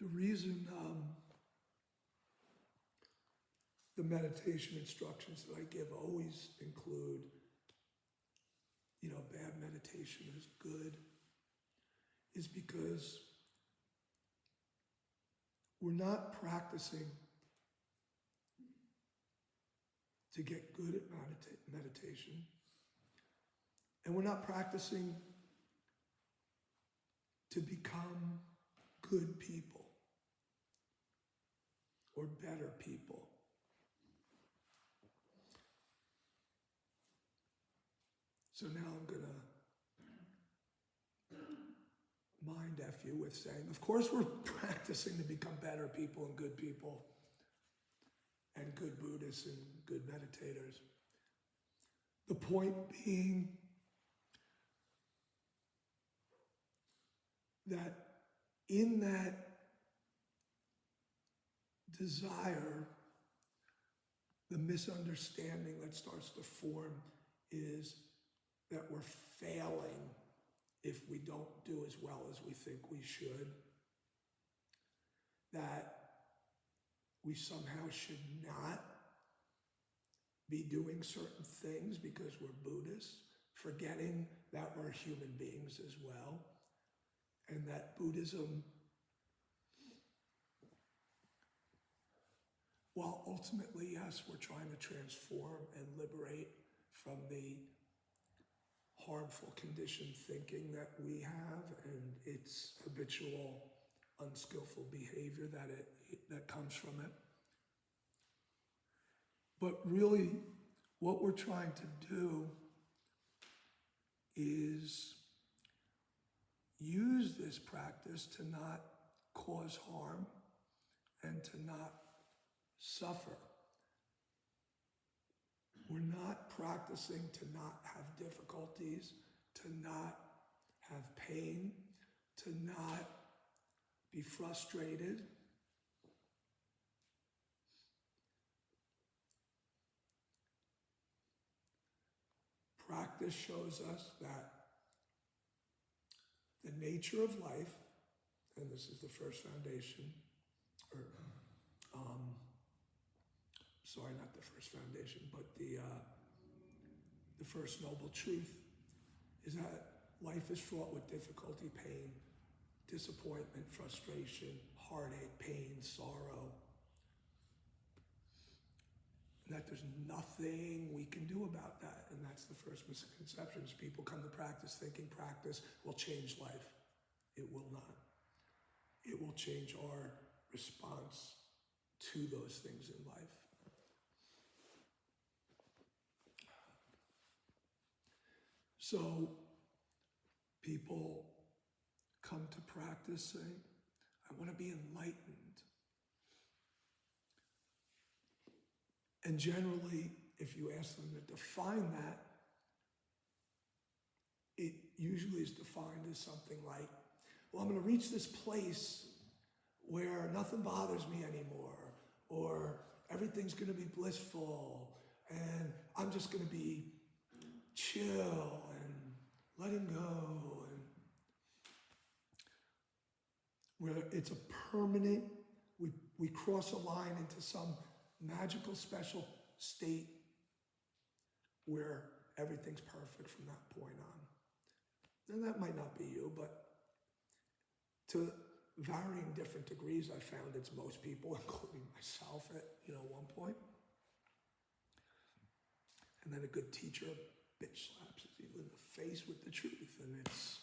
The reason the meditation instructions that I give always include, bad meditation is good, is because we're not practicing to get good at meditation, and we're not practicing to become good people or better people. So now I'm gonna mind F you with saying, of course we're practicing to become better people and good Buddhists and good meditators. The point being that in that desire, the misunderstanding that starts to form is that we're failing if we don't do as well as we think we should, that we somehow should not be doing certain things because we're Buddhists, forgetting that we're human beings as well, and that Buddhism, while ultimately, yes, we're trying to transform and liberate from the harmful conditioned thinking that we have and its habitual, unskillful behavior that comes from it. But really, what we're trying to do is use this practice to not cause harm and to not suffer. We're not practicing to not have difficulties, to not have pain, to not be frustrated. Practice shows us that the nature of life, and this is the first foundation, not the first foundation, but the first noble truth is that life is fraught with difficulty, pain, disappointment, frustration, heartache, pain, sorrow, and that there's nothing we can do about that. And that's the first misconception, is people come to practice thinking practice will change life. It will not. It will change our response to those things in life. So people come to practice saying, I want to be enlightened. And generally, if you ask them to define that, it usually is defined as something like, well, I'm going to reach this place where nothing bothers me anymore, or everything's going to be blissful, and I'm just going to be chill and letting go, and where it's a permanent, we cross a line into some magical special state where everything's perfect from that point on. And that might not be you, but to varying different degrees, I found it's most people, including myself at one point. And then a good teacher bitch slaps you in the face with the truth, and it's...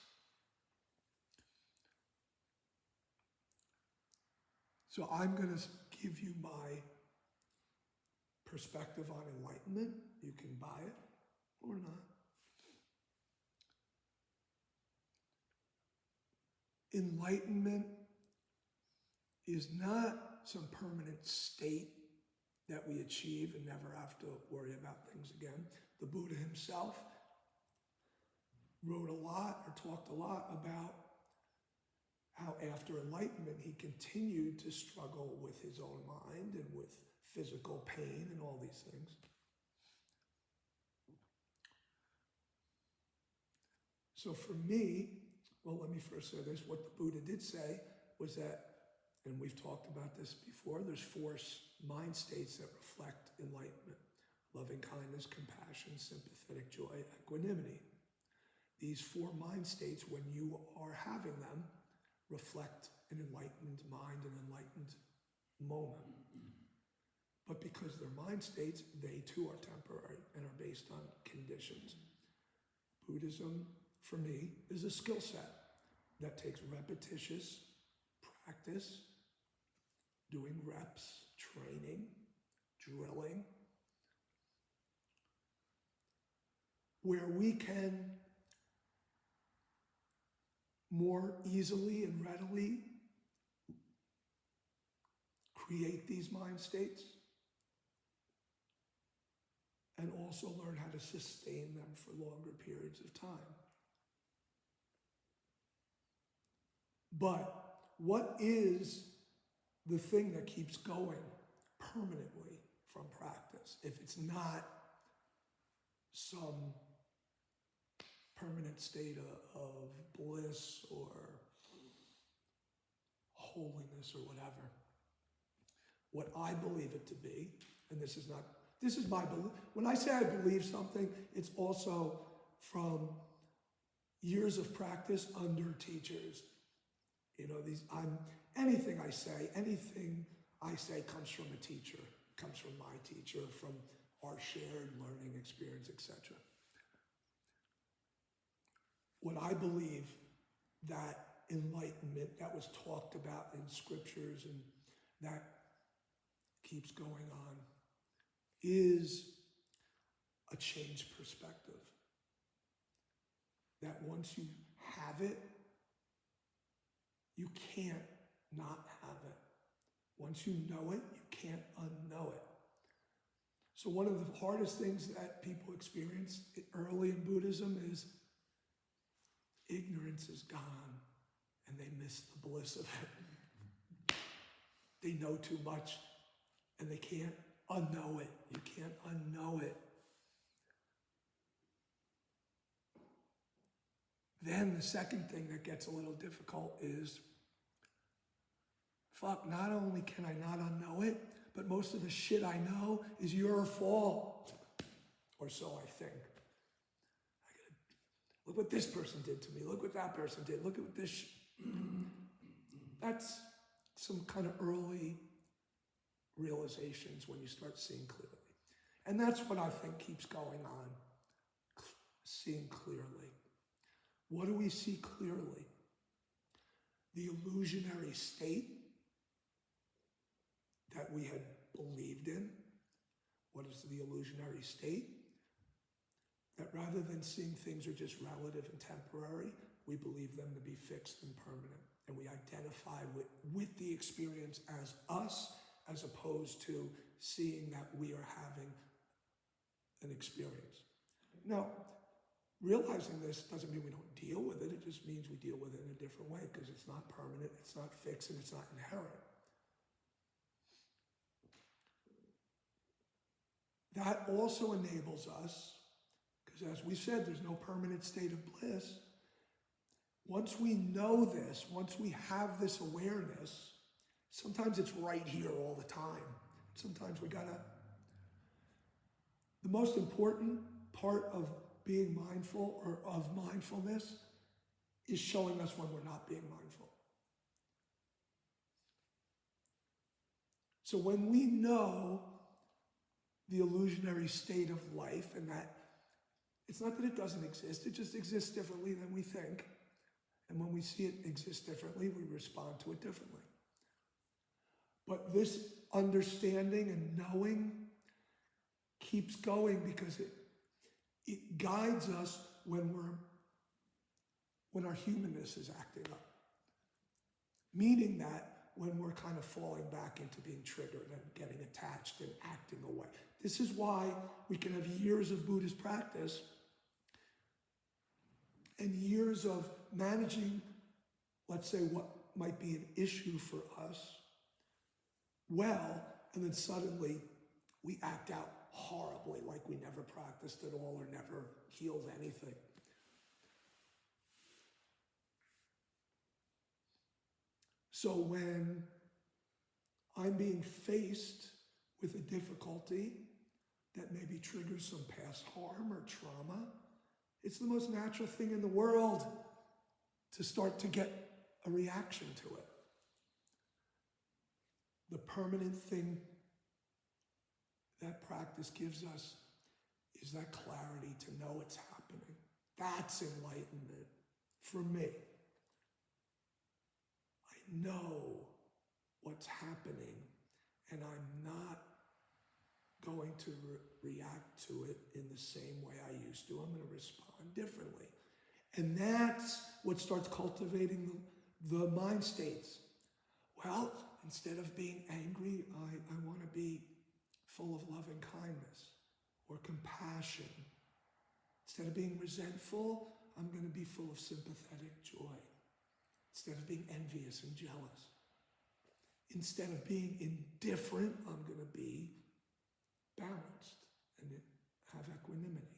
So I'm going to give you my perspective on enlightenment. You can buy it or not. Enlightenment is not some permanent state that we achieve and never have to worry about things again. The Buddha himself wrote a lot or talked a lot about how after enlightenment he continued to struggle with his own mind and with physical pain and all these things. So for me, well, let me first say this. What the Buddha did say was that and we've talked about this before, there's four mind states that reflect enlightenment: loving kindness, compassion, sympathetic joy, equanimity. These four mind states, when you are having them, reflect an enlightened mind, an enlightened moment. But because they're mind states, they too are temporary and are based on conditions. Buddhism, for me, is a skill set that takes repetitious practice, doing reps, training, drilling, where we can more easily and readily create these mind states and also learn how to sustain them for longer periods of time. But what is the thing that keeps going permanently from practice if it's not some permanent state of bliss or holiness or whatever? What I believe it to be, and this is my belief. When I say I believe something, it's also from years of practice under teachers. You know, anything I say comes from a teacher, comes from my teacher, from our shared learning experience, etc. What I believe that enlightenment that was talked about in scriptures and that keeps going on is a changed perspective. That once you have it, you can't not have it. Once you know it, you can't unknow it. So one of the hardest things that people experience early in Buddhism is ignorance is gone and they miss the bliss of it. They know too much and they can't unknow it. You can't unknow it. Then the second thing that gets a little difficult is, not only can I not unknow it, but most of the shit I know is your fault. Or so I think. Look what this person did to me. Look what that person did. Look at what this... That's some kind of early realizations when you start seeing clearly. And that's what I think keeps going on. Seeing clearly. What do we see clearly? The illusionary state that we had believed in. What is the illusionary state? That rather than seeing things are just relative and temporary, we believe them to be fixed and permanent. And we identify with the experience as us, as opposed to seeing that we are having an experience. Now, realizing this doesn't mean we don't deal with it. It just means we deal with it in a different way because it's not permanent, it's not fixed, and it's not inherent. That also enables us, because as we said, there's no permanent state of bliss. Once we know this, once we have this awareness, sometimes it's right here all the time. Sometimes we gotta... The most important part of being mindful or of mindfulness is showing us when we're not being mindful. So when we know the illusionary state of life and that it's not that it doesn't exist, it just exists differently than we think. And when we see it exist differently, we respond to it differently. But this understanding and knowing keeps going because it guides us when our humanness is acting up. Meaning that when we're kind of falling back into being triggered and getting attached and acting away. This is why we can have years of Buddhist practice and years of managing, let's say, what might be an issue for us well, and then suddenly we act out horribly, like we never practiced at all or never healed anything. So when I'm being faced with a difficulty that maybe triggers some past harm or trauma, it's the most natural thing in the world to start to get a reaction to it. The permanent thing that practice gives us is that clarity to know it's happening. That's enlightenment for me. I know what's happening, and I'm not going to react to it in the same way I used to. I'm going to respond differently. And that's what starts cultivating the mind states. Well, instead of being angry, I want to be full of loving kindness or compassion. Instead of being resentful, I'm going to be full of sympathetic joy. Instead of being envious and jealous. Instead of being indifferent, I'm going to be balanced and have equanimity.